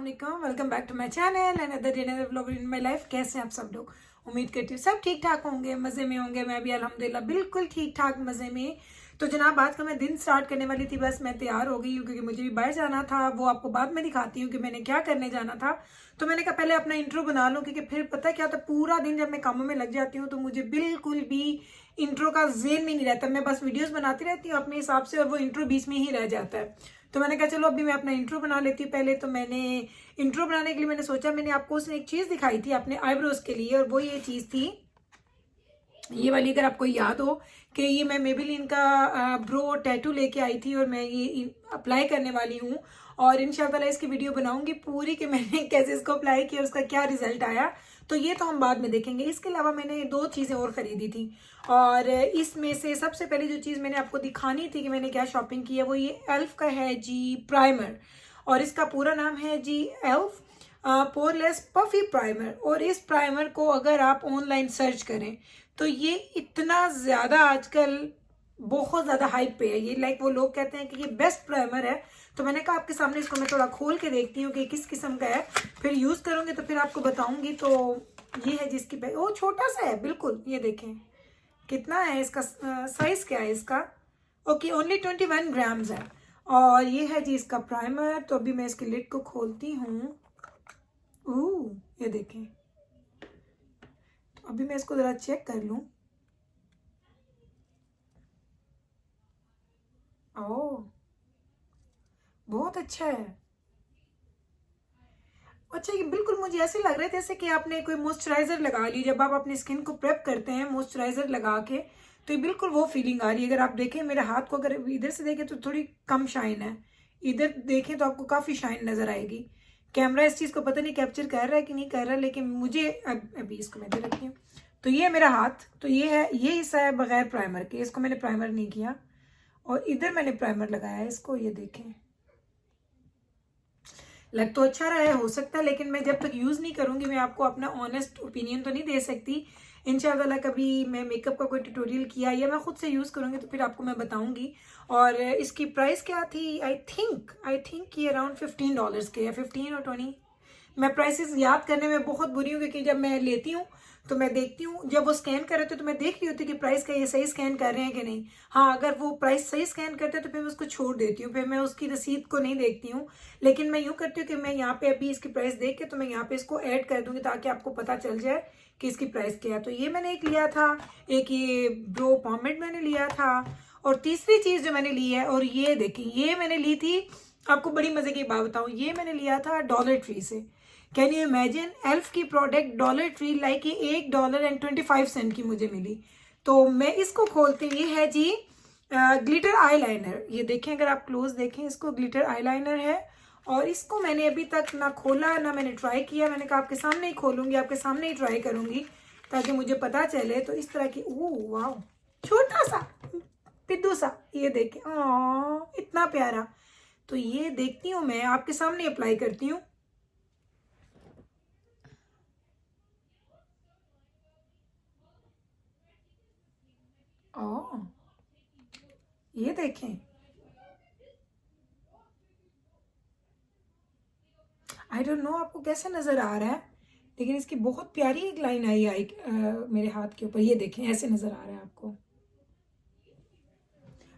अस्सलाम वालेकुम, welcome back to my channel and other day another vlog in my life. कैसे हैं आप सब लोग? उम्मीद करती हूँ सब ठीक ठाक होंगे, मज़े में होंगे। मैं भी अल्हम्दुलिल्लाह बिल्कुल ठीक ठाक मज़े में। तो जनाब आज का मैं दिन स्टार्ट करने वाली थी, बस मैं तैयार हो गई हूँ क्योंकि मुझे भी बाहर जाना था। वो आपको बाद में दिखाती हूँ कि मैंने क्या करने जाना था। तो मैंने कहा पहले अपना इंट्रो बना लूँ क्योंकि फिर पता क्या था, पूरा दिन जब मैं कामों में लग जाती हूँ तो मुझे बिल्कुल भी इंट्रो का ज़ेन में नहीं रहता। मैं बस वीडियोस बनाती रहती हूँ अपने हिसाब से और वो इंट्रो बीच में ही रह जाता है। तो मैंने कहा चलो अभी मैं अपना इंट्रो बना लेती हूँ। पहले तो मैंने इंट्रो बनाने के लिए मैंने सोचा, मैंने आपको उसने एक चीज़ दिखाई थी अपने आईब्रोज के लिए, और वो ये चीज़ थी ये वाली। अगर आपको याद हो कि ये मैं मेबेलिन का ब्रो टैटू लेके आई थी और मैं ये अप्लाई करने वाली हूँ, और इंशाल्लाह इसकी वीडियो बनाऊंगी पूरी कि मैंने कैसे इसको अप्लाई किया, उसका क्या रिजल्ट आया। तो ये तो हम बाद में देखेंगे। इसके अलावा मैंने दो चीज़ें और ख़रीदी थी, और इसमें से सबसे पहले जो चीज़ मैंने आपको दिखानी थी कि मैंने क्या शॉपिंग की है, वो ये एल्फ का है जी प्राइमर। और इसका पूरा नाम है जी एल्फ पोरलेस पफी प्राइमर। और इस प्राइमर को अगर आप ऑनलाइन सर्च करें तो ये इतना ज़्यादा आजकल बहुत ज़्यादा हाइप पे है। ये लाइक वो लोग कहते हैं कि ये बेस्ट प्राइमर है। तो मैंने कहा आपके सामने इसको मैं थोड़ा खोल के देखती हूँ कि किस किस्म का है, फिर यूज़ करूँगी तो फिर आपको बताऊँगी। तो ये है जिसकी ओ छोटा सा है बिल्कुल, ये देखें कितना है इसका साइज़, क्या है इसका। ओके, ओनली 21 ग्राम्स है। और ये है जी इसका प्राइमर। तो अभी मैं इसकी लिड को खोलती हूँ। ये देखें, तो अभी मैं इसको ज़रा चेक कर लूँ। ओह, बहुत अच्छा है। अच्छा, ये बिल्कुल मुझे ऐसे लग रहा है जैसे कि आपने कोई मॉइस्चराइज़र लगा ली। जब आप अपनी स्किन को प्रेप करते हैं मॉइस्चराइज़र लगा के, तो ये बिल्कुल वो फीलिंग आ रही है। अगर आप देखें मेरे हाथ को, अगर इधर से देखें तो थोड़ी कम शाइन है, इधर देखें तो आपको काफ़ी शाइन नज़र आएगी। कैमरा इस चीज़ को पता नहीं कैप्चर कर रहा है कि नहीं कर रहा, लेकिन मुझे अभी इसको मैं इधर रखती हूँ। तो ये है मेरा हाथ, तो ये है, ये हिस्सा है बगैर प्राइमर के, इसको मैंने प्राइमर नहीं किया। और इधर मैंने प्राइमर लगाया है इसको, ये देखें। लग तो अच्छा रहा है, हो सकता है, लेकिन मैं जब तक यूज़ नहीं करूँगी मैं आपको अपना ऑनेस्ट ओपिनियन तो नहीं दे सकती। इंशाल्लाह कभी मैं मेकअप का कोई ट्यूटोरियल किया या मैं खुद से यूज़ करूँगी तो फिर आपको मैं बताऊँगी। और इसकी प्राइस क्या थी, आई थिंक ये अराउंड $15 के या 15 और 20। मैं प्राइसेस याद करने में बहुत बुरी हूँ क्योंकि जब मैं लेती हूँ तो मैं देखती हूँ, जब वो स्कैन कर रहे थे तो मैं देख रही होती कि प्राइस का ये सही स्कैन कर रहे हैं कि नहीं। हाँ, अगर वो प्राइस सही स्कैन करते हैं तो फिर मैं उसको छोड़ देती हूँ, फिर मैं उसकी रसीद को नहीं देखती हूँ। लेकिन मैं यूँ करती हूँ कि मैं यहाँ पे अभी इसकी प्राइस देख के तो मैं यहाँ पे इसको ऐड कर दूँगी ताकि आपको पता चल जाए कि इसकी प्राइस क्या है। तो ये मैंने एक लिया था, एक ये ब्रो पॉमेड मैंने लिया था। और तीसरी चीज़ जो मैंने ली है, और ये देखें, ये मैंने ली थी, आपको बड़ी मज़े की बात बताऊँ, ये मैंने लिया था डॉलर ट्री से। कैन यू इमेजिन, एल्फ की प्रोडक्ट डॉलर ट्री लाइक $1.25 की मुझे मिली। तो मैं इसको खोलती हूँ। ये है जी ग्लिटर आईलाइनर। ये देखें, अगर आप क्लोज देखें इसको, ग्लिटर आईलाइनर है। और इसको मैंने अभी तक ना खोला ना मैंने ट्राई किया। मैंने कहा आपके सामने ही खोलूंगी, आपके सामने ही ट्राई करूंगी ताकि मुझे पता चले। तो इस तरह की, ओह वाह, छोटा सा पिद्दू सा, ये देखें, इतना प्यारा। तो ये देखती हूँ, मैं आपके सामने अप्लाई करती हूँ। ओह, ये देखें, आई डोंट नो आपको कैसे नज़र आ रहा है, लेकिन इसकी बहुत प्यारी एक लाइन आई मेरे हाथ के ऊपर। ये देखें, ऐसे नज़र आ रहा है आपको।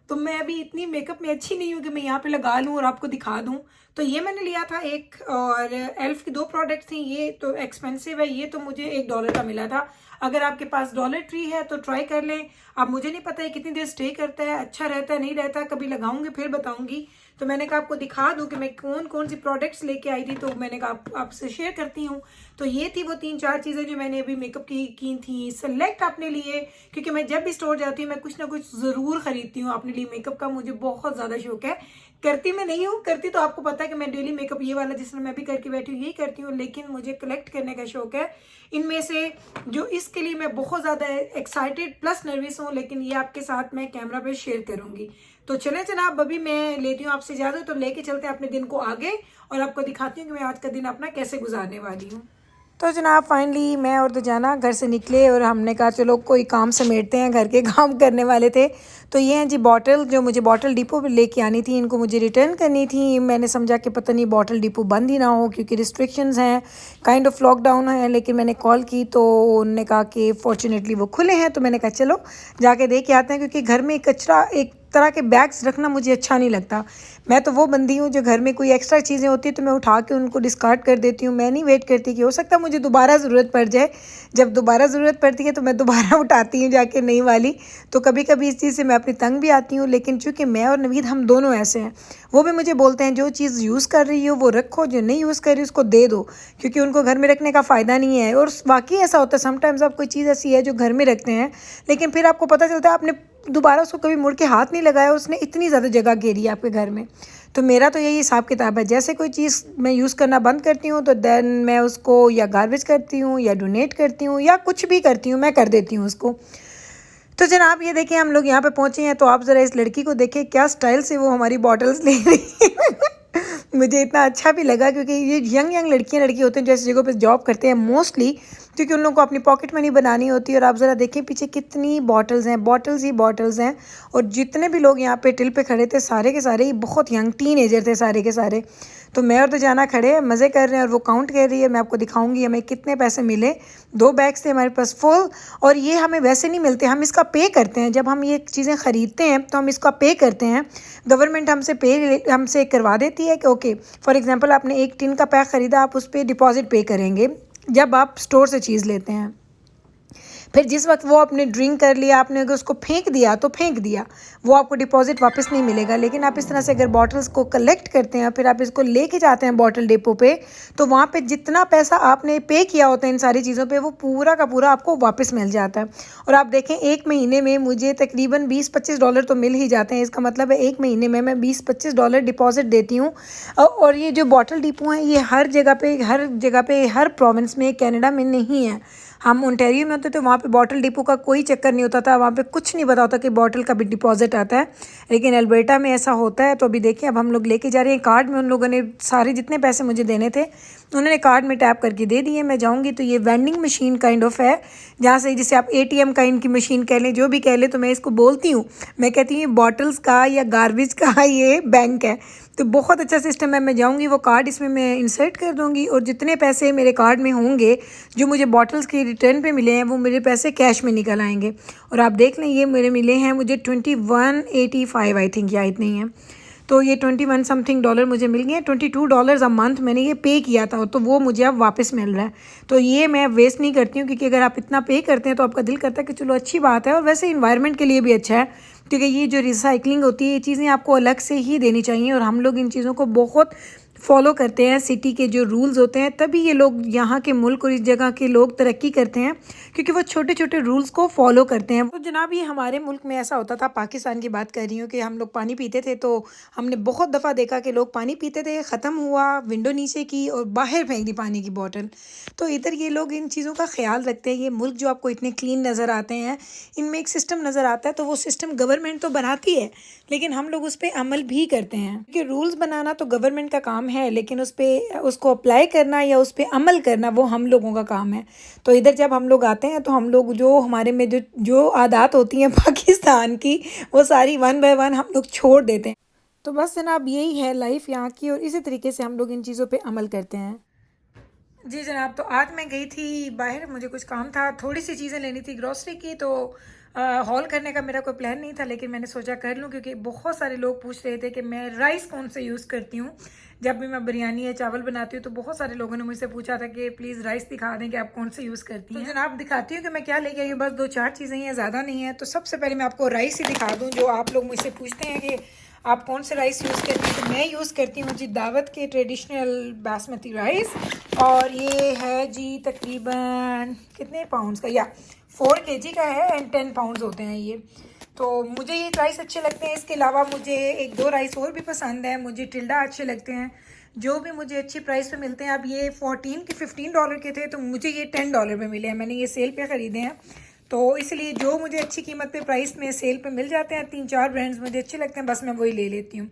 तो मैं अभी इतनी मेकअप में अच्छी नहीं हूँ कि मैं यहाँ पे लगा लूँ और आपको दिखा दूँ। तो ये मैंने लिया था एक, और एल्फ की दो प्रोडक्ट थी। ये तो एक्सपेंसिव है, ये तो मुझे $1 का मिला था। अगर आपके पास डॉलर ट्री है तो ट्राई कर लें। अब मुझे नहीं पता है कितनी देर स्टे करता है, अच्छा रहता है नहीं रहता, कभी लगाऊंगी फिर बताऊंगी। तो मैंने कहा आपको दिखा दूं कि मैं कौन कौन सी प्रोडक्ट्स लेके आई थी, तो मैंने कहा आपसे शेयर करती हूँ। तो ये थी वो 3-4 चीज़ें जो मैंने अभी मेकअप की थी सेलेक्ट अपने लिए, क्योंकि मैं जब भी स्टोर जाती हूँ मैं कुछ ना कुछ ज़रूर खरीदती हूँ अपने लिए। मेकअप का मुझे बहुत ज़्यादा शौक है। करती मैं नहीं हूँ, करती तो आपको पता है कि मैं डेली मेकअप ये वाला जिस तरह मैं भी करके बैठी हूँ यही करती हूँ, लेकिन मुझे कलेक्ट करने का शौक है। इनमें से जो इसके लिए मैं बहुत ज़्यादा एक्साइटेड प्लस नर्वस हूँ, लेकिन ये आपके साथ मैं कैमरा पे शेयर करूँगी। तो चलें जनाब, अभी मैं लेती हूँ आपसे इजाज़त, तो लेके चलते हैं अपने दिन को आगे और आपको दिखाती हूँ कि मैं आज का दिन अपना कैसे गुजारने वाली हूँ। तो जनाब फाइनली मैं और दुजाना घर से निकले और हमने कहा चलो कोई काम समेटते हैं, घर के काम करने वाले थे। तो ये हैं जी बॉटल, जो मुझे बॉटल डिपो पे लेके आनी थी, इनको मुझे रिटर्न करनी थी। मैंने समझा कि पता नहीं बॉटल डिपो बंद ही ना हो क्योंकि रिस्ट्रिक्शंस हैं, काइंड ऑफ लॉकडाउन है। लेकिन मैंने कॉल की तो उन्होंने कहा कि फ़ॉर्चुनेटली वो खुले हैं। तो मैंने कहा चलो जाके देख के आते हैं, क्योंकि घर में कचरा, एक तरह के बैग्स रखना मुझे अच्छा नहीं लगता। मैं तो वो बंदी हूँ जो घर में कोई एक्स्ट्रा चीज़ें होती है तो मैं उठा के उनको डिस्कार्ड कर देती हूँ। मैं नहीं वेट करती कि हो सकता है मुझे दोबारा ज़रूरत पड़ जाए। जब दोबारा ज़रूरत पड़ती है तो मैं दोबारा उठाती हूँ जाके नई वाली। तो कभी कभी इस चीज़ से मैं अपनी तंग भी आती हूँ। लेकिन चूँकि मैं और नवीद हम दोनों ऐसे हैं, वो भी मुझे बोलते हैं जो चीज़ यूज़ कर रही हो वो रखो, जो नहीं यूज़ कर रही उसको दे दो, क्योंकि उनको घर में रखने का फ़ायदा नहीं है। और वाकई ऐसा होता है, समटाइम्स आप कोई चीज़ ऐसी है जो घर में रखते हैं लेकिन फिर आपको पता चलता है आपने दोबारा उसको कभी मुड़ के हाथ नहीं लगाया, उसने इतनी ज़्यादा जगह घेरी है आपके घर में। तो मेरा तो यही हिसाब किताब है, जैसे कोई चीज़ मैं यूज़ करना बंद करती हूँ तो देन मैं उसको या गार्बेज करती हूँ या डोनेट करती हूँ या कुछ भी करती हूँ, मैं कर देती हूँ उसको। तो जनाब ये देखिए हम लोग यहाँ पे पहुँचे हैं, तो आप ज़रा इस लड़की को देखें क्या स्टाइल से वो हमारी बॉटल्स ले रही है। मुझे इतना अच्छा भी लगा क्योंकि ये यंग लड़की होते हैं जो ऐसी जगहों पे जॉब करते हैं मोस्टली, क्योंकि उन लोगों को अपनी पॉकेट मनी बनानी होती है। और आप ज़रा देखें पीछे कितनी बॉटल्स हैं, बॉटल्स ही बॉटल्स हैं। और जितने भी लोग यहाँ पे टिल पे खड़े थे सारे के सारे ही बहुत यंग टीनेजर थे सारे के सारे। तो मैं और तो जाना खड़े मज़े कर रहे हैं और वो काउंट कर रही है। मैं आपको दिखाऊंगी हमें कितने पैसे मिले। 2 बैग्स थे हमारे पास फुल। और ये हमें वैसे नहीं मिलते, हम इसका पे करते हैं। जब हम ये चीज़ें ख़रीदते हैं तो हम इसका पे करते हैं। गवर्नमेंट हमसे करवा देती है कि ओके फॉर एग्जांपल आपने एक टिन का पैक ख़रीदा, आप उस पर डिपॉजिट पे करेंगे जब आप स्टोर से चीज़ लेते हैं। फिर जिस वक्त वो आपने ड्रिंक कर लिया, आपने अगर उसको फेंक दिया तो फेंक दिया, वो आपको डिपॉजिट वापस नहीं मिलेगा। लेकिन आप इस तरह से अगर बॉटल्स को कलेक्ट करते हैं फिर आप इसको लेके जाते हैं बॉटल डिपो पे, तो वहाँ पे जितना पैसा आपने पे किया होता है इन सारी चीज़ों पे वो पूरा का पूरा आपको वापस मिल जाता है। और आप देखें एक महीने में मुझे तकरीबन $20-25 तो मिल ही जाते हैं। इसका मतलब है एक महीने में मैं $20-25 डिपॉजिट देती हूँ। और ये जो बॉटल डिपो हैं ये हर जगह पे हर प्रोविंस में, कनाडा में नहीं है। हम ओंटारियो में होते थे, वहाँ पे बॉटल डिपो का कोई चक्कर नहीं होता था, वहाँ पे कुछ नहीं पता होता कि बॉटल का भी डिपॉजिट आता है। लेकिन अल्बर्टा में ऐसा होता है। तो अभी देखिए अब हम लोग लेके जा रहे हैं। कार्ड में उन लोगों ने सारे जितने पैसे मुझे देने थे उन्होंने कार्ड में टैप करके दे दिए। मैं जाऊँगी तो ये वेंडिंग मशीन काइंड ऑफ है, जहाँ से जिसे आप ATM का इनकी मशीन कह लें, जो भी कह लें। तो मैं इसको बोलती हूँ, मैं कहती हूँ बॉटल्स का या गार्बेज का ये बैंक है। तो बहुत अच्छा सिस्टम है। मैं जाऊँगी वो कार्ड इसमें मैं इंसर्ट कर दूँगी और जितने पैसे मेरे कार्ड में होंगे जो मुझे बॉटल्स के रिटर्न पे मिले हैं वो मेरे पैसे कैश में निकल आएंगे। और आप देख लें ये मेरे मिले हैं मुझे 2185 आई थिंक, या इतने ही हैं। तो ये 21 समथिंग डॉलर मुझे मिल गए हैं। $22 अ मंथ मैंने ये पे किया था, तो वो मुझे अब वापस मिल रहा है। तो ये मैं वेस्ट नहीं करती हूँ, क्योंकि अगर आप इतना पे करते हैं तो आपका दिल करता है कि चलो अच्छी बात है। और वैसे इन्वायरमेंट के लिए भी अच्छा है, क्योंकि ये जो रिसाइकलिंग होती है ये चीज़ें आपको अलग से ही देनी चाहिए। और हम लोग इन चीज़ों को बहुत फॉलो करते हैं, सिटी के जो रूल्स होते हैं, तभी ये लोग यहाँ के मुल्क और इस जगह के लोग तरक्की करते हैं, क्योंकि वो छोटे छोटे रूल्स को फॉलो करते हैं। तो जनाब ये हमारे मुल्क में ऐसा होता था, पाकिस्तान की बात कर रही हूँ, कि हम लोग पानी पीते थे तो हमने बहुत दफ़ा देखा कि लोग पानी पीते थे, ख़त्म हुआ, विंडो नीचे की और बाहर फेंक दी पानी की बोतल। तो इधर ये लोग इन चीज़ों का ख्याल रखते हैं। ये मुल्क जो आपको इतने क्लीन नज़र आते हैं, इनमें एक सिस्टम नज़र आता है। तो वो सिस्टम गवर्नमेंट तो बनाती है लेकिन हम लोग उस पर अमल भी करते हैं, क्योंकि रूल्स बनाना तो गवर्नमेंट का काम है, लेकिन उसको अप्लाई करना या उस पर अमल करना वो हम लोगों का काम है। तो इधर जब हम लोग आते हैं तो हम लोग जो हमारे में जो आदत होती हैं पाकिस्तान की, वो सारी 1 बाय 1 हम लोग छोड़ देते हैं। तो बस जनाब यही है लाइफ यहाँ की, और इसी तरीके से हम लोग इन चीज़ों पे अमल करते हैं। जी जनाब, तो आज मैं गई थी बाहर, मुझे कुछ काम था, थोड़ी सी चीज़ें लेनी थी ग्रॉसरी की। तो हॉल करने का मेरा कोई प्लान नहीं था, लेकिन मैंने सोचा कर लूँ, क्योंकि बहुत सारे लोग पूछ रहे थे कि मैं राइस कौन से यूज़ करती हूँ। जब भी मैं बिरयानी या चावल बनाती हूँ तो बहुत सारे लोगों ने मुझसे पूछा था कि प्लीज़ राइस दिखा दें कि आप कौन से यूज़ करती हैं। तो जनाब दिखाती हूँ कि मैं क्या लेके आई हूँ। बस 2-4 चीज़ें हैं, ज़्यादा नहीं है। तो सबसे पहले मैं आपको राइस ही दिखा दूँ, जो आप लोग मुझसे पूछते हैं कि आप कौन से राइस यूज़ करती हैं। तो मैं यूज़ करती हूँ जी दावत के ट्रेडिशनल बासमती राइस, और ये है जी तकरीबन कितने पाउंड्स का, या 4 kg का है एंड 10 पाउंड्स होते हैं ये। तो मुझे ये राइस अच्छे लगते हैं। इसके अलावा मुझे 1-2 राइस और भी पसंद है। मुझे टिल्डा अच्छे लगते हैं, जो भी मुझे अच्छी प्राइस पे मिलते हैं। अब ये 14 के $15 के थे, तो मुझे ये $10 पे मिले हैं। मैंने ये सेल पे ख़रीदे हैं, तो इसलिए जो मुझे अच्छी कीमत पे प्राइस में सेल पे मिल जाते हैं, 3-4 ब्रांड्स मुझे अच्छे लगते हैं, बस मैं वही ले लेती हूँ।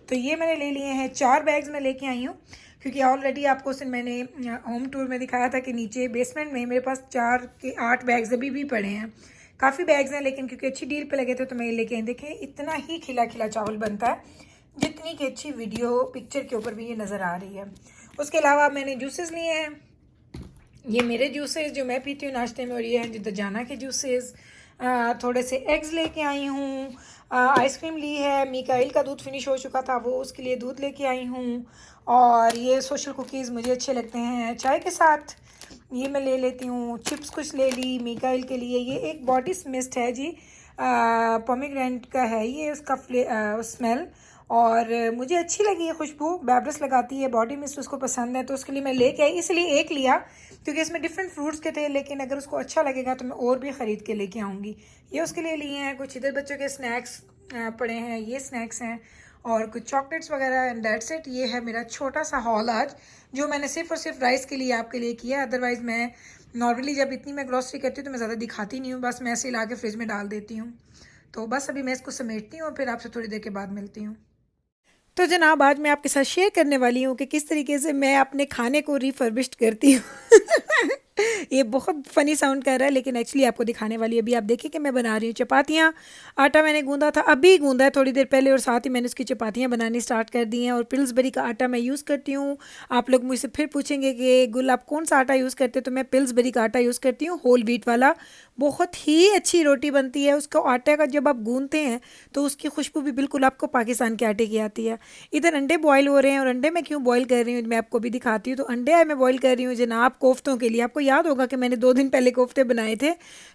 तो ये मैंने ले लिए हैं, 4 बैग्स मैं लेके आई हूँ। क्योंकि ऑलरेडी आपको उस दिन मैंने होम टूर में दिखाया था कि नीचे बेसमेंट में मेरे पास 4 के 8 बैग्स अभी भी पड़े हैं। काफ़ी बैग्स हैं, लेकिन क्योंकि अच्छी डील पे लगे थे तो मैं ये लेके आई। देखें इतना ही खिला खिला चावल बनता है जितनी की अच्छी वीडियो पिक्चर के ऊपर भी ये नज़र आ रही है। उसके अलावा मैंने जूसेस लिए हैं, ये मेरे जूसेस जो मैं पीती हूँ नाश्ते में, और ये हैं जिद्दजाना के जूसेस। थोड़े से एग्स लेके आई हूँ, आइसक्रीम ली है, मीकाइल का दूध फिनिश हो चुका था वो, उसके लिए दूध लेके आई हूँ। और ये सोशल कुकीज़ मुझे अच्छे लगते हैं चाय के साथ, ये मैं ले लेती हूँ। चिप्स कुछ ले ली मीकाइल के लिए। ये एक बॉडी मिस्ट है जी, पोमीग्रेनेट का है ये, उसका स्मेल, और मुझे अच्छी लगी है खुशबू। बैब्रस लगाती है, बॉडी मिस्ट उसको पसंद है, तो उसके लिए मैं लेके आई। इसलिए एक लिया क्योंकि इसमें डिफरेंट फ्रूट्स के थे, लेकिन अगर उसको अच्छा लगेगा तो मैं और भी ख़रीद के लेके आऊँगी। ये उसके लिए लिए हैं। कुछ इधर बच्चों के स्नैक्स पड़े हैं, ये स्नैक्स हैं, और कुछ चॉकलेट्स वगैरह, एंड दैट्स इट। ये है मेरा छोटा सा हॉल आज, जो मैंने सिर्फ और सिर्फ राइस के लिए आपके लिए किया। अदरवाइज़ मैं नॉर्मली जब इतनी मैं ग्रॉसरी करती हूँ तो मैं ज़्यादा दिखाती नहीं हूँ, बस मैं ऐसे ला के फ्रिज में डाल देती हूँ। तो बस अभी मैं इसको समेटती हूँ और फिर आपसे थोड़ी देर के बाद मिलती हूँ। तो जनाब आज मैं आपके साथ शेयर करने वाली हूँ कि किस तरीके से मैं अपने खाने को रिफर्बिश्ड करती हूँ। ये बहुत फ़नी साउंड कर रहा है, लेकिन एक्चुअली आपको दिखाने वाली है। अभी आप देखिए कि मैं बना रही हूँ चपातियाँ। आटा मैंने गूंदा था, अभी गूंदा है थोड़ी देर पहले, और साथ ही मैंने उसकी चपातियाँ बनानी स्टार्ट कर दी हैं। और पिल्सबरी का आटा मैं यूज़ करती हूँ। आप लोग मुझसे फिर पूछेंगे कि गुल आप कौन सा आटा यूज़ करते हो, तो मैं पिल्सबरी का आटा यूज़ करती हूँ, होल व्हीट वाला। बहुत ही अच्छी रोटी बनती है। उसका आटे का जब आप गूंदते हैं तो उसकी खुशबू भी बिल्कुल आपको पाकिस्तान के आटे की आती है। इधर अंडे बॉयल हो रहे हैं, और अंडे मैं क्यों बॉयल कर रही हूँ मैं आपको भी दिखाती हूँ। तो अंडे मैं बॉयल कर रही हूँ जनाब कोफ्तों के लिए। आपको याद होगा कि मैंने 2 दिन पहले कोफ्ते बनाए थे,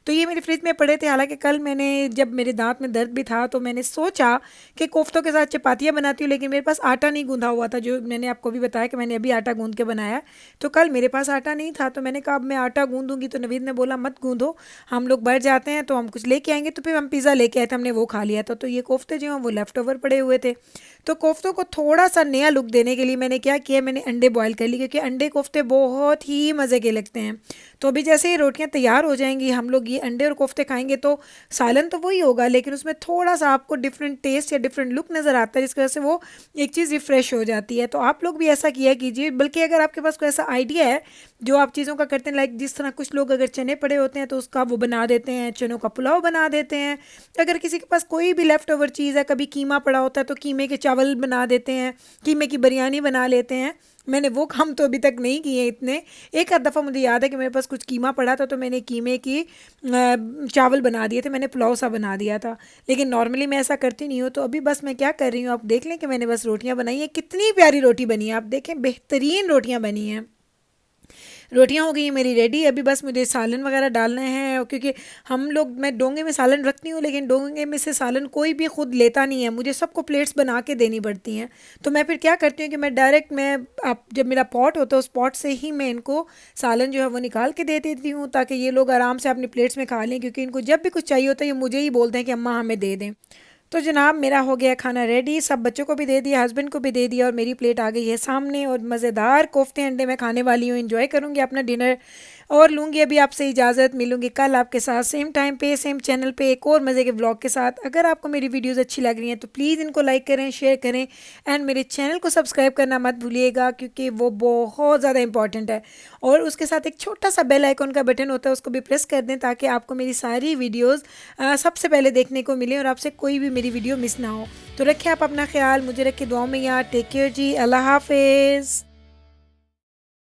तो ये मेरे फ्रिज में पड़े थे। हालांकि कल मैंने, जब मेरे दांत में दर्द भी था, तो मैंने सोचा कि कोफ्तों के साथ चपातियाँ बनाती हूँ, लेकिन मेरे पास आटा नहीं गूंधा हुआ था, जो मैंने आपको भी बताया कि मैंने अभी आटा गूंद के बनाया। तो कल मेरे पास आटा नहीं था, तो मैंने कहा अब मैं आटा गूंदूंगी। तो नवीद ने बोला मत गूंदो, हम लोग बढ़ जाते हैं, तो हम कुछ लेके आएंगे। तो फिर हम पिज़्ज़ा लेके आए थे, हमने वो खा लिया था। तो ये कोफ्ते जो हैं वो लेफ़्ट ओवर पड़े हुए थे। तो कोफ्तों को थोड़ा सा नया लुक देने के लिए मैंने क्या किया, मैंने अंडे बॉयल कर लिए, क्योंकि अंडे कोफ्ते बहुत ही मज़े के लगते हैं। तो अभी जैसे ही रोटियां तैयार हो जाएंगी, हम लोग ये अंडे और कोफ्ते खाएंगे, तो सालन तो वही होगा, लेकिन उसमें थोड़ा सा आपको डिफरेंट टेस्ट या डिफरेंट लुक नज़र आता है, जिसकी वजह से वो एक चीज़ रिफ़्रेश हो जाती है। तो आप लोग भी ऐसा किया कीजिए। बल्कि अगर आपके पास कोई ऐसा आइडिया है जो आप चीज़ों का करते हैं, लाइक जिस तरह कुछ लोग अगर चने पड़े होते हैं तो उसका वो बना देते हैं, चनों का पुलाव बना देते हैं। अगर किसी के पास कोई भी लेफ़्ट ओवर चीज़ है, कभी कीमा पड़ा होता है तो कीमे के चावल बना देते हैं, कीमे की बिरयानी बना लेते हैं। मैंने वो काम तो अभी तक नहीं किए इतने। एक आध दफ़ा मुझे याद है कि मेरे पास कुछ कीमा पड़ा था, तो मैंने कीमे की चावल बना दिए थे, मैंने पुलाव सा बना दिया था। लेकिन नॉर्मली मैं ऐसा करती नहीं हूँ। तो अभी बस मैं क्या कर रही हूँ, आप देख लें कि मैंने बस रोटियाँ बनाई हैं। कितनी प्यारी रोटी बनी है, आप देखें, बेहतरीन रोटियाँ बनी हैं। रोटियां हो गई हैं मेरी रेडी। अभी बस मुझे सालन वगैरह डालने हैं, क्योंकि हम लोग, मैं डोंगे में सालन रखती हूँ, लेकिन डोंगे में से सालन कोई भी खुद लेता नहीं है, मुझे सबको प्लेट्स बना के देनी पड़ती हैं। तो मैं फिर क्या करती हूँ कि मैं डायरेक्ट, मैं आप जब मेरा पॉट होता है उस पॉट से ही मैं इनको सालन जो है वो निकाल के दे देती हूँ, ताकि ये लोग आराम से अपनी प्लेट्स में खा लें। क्योंकि इनको जब भी कुछ चाहिए होता है ये मुझे ही बोलते हैं कि अम्मा हमें दे दें। तो जनाब मेरा हो गया खाना रेडी, सब बच्चों को भी दे दिया, हस्बैंड को भी दे दिया, और मेरी प्लेट आ गई है सामने। और मज़ेदार कोफ्ते अंडे मैं खाने वाली हूँ, एंजॉय करूँगी अपना डिनर, और लूँगी अभी आपसे इजाज़त। मिलूँगी कल आपके साथ सेम टाइम पे, सेम चैनल पे, एक और मज़े के व्लॉग के साथ। अगर आपको मेरी वीडियोज़ अच्छी लग रही हैं तो प्लीज़ इनको लाइक करें, शेयर करें, एंड मेरे चैनल को सब्सक्राइब करना मत भूलिएगा, क्योंकि वो बहुत ज़्यादा इंपॉर्टेंट है। और उसके साथ एक छोटा सा बेल आइकन का बटन होता है, उसको भी प्रेस कर दें, ताकि आपको मेरी सारी वीडियोज़ सबसे पहले देखने को मिले और आपसे कोई भी मेरी वीडियो मिस ना हो। तो रखें आप अपना ख्याल, मुझे रखें दुआओं में याद। टेक केयर जी, अल्लाह हाफिज़।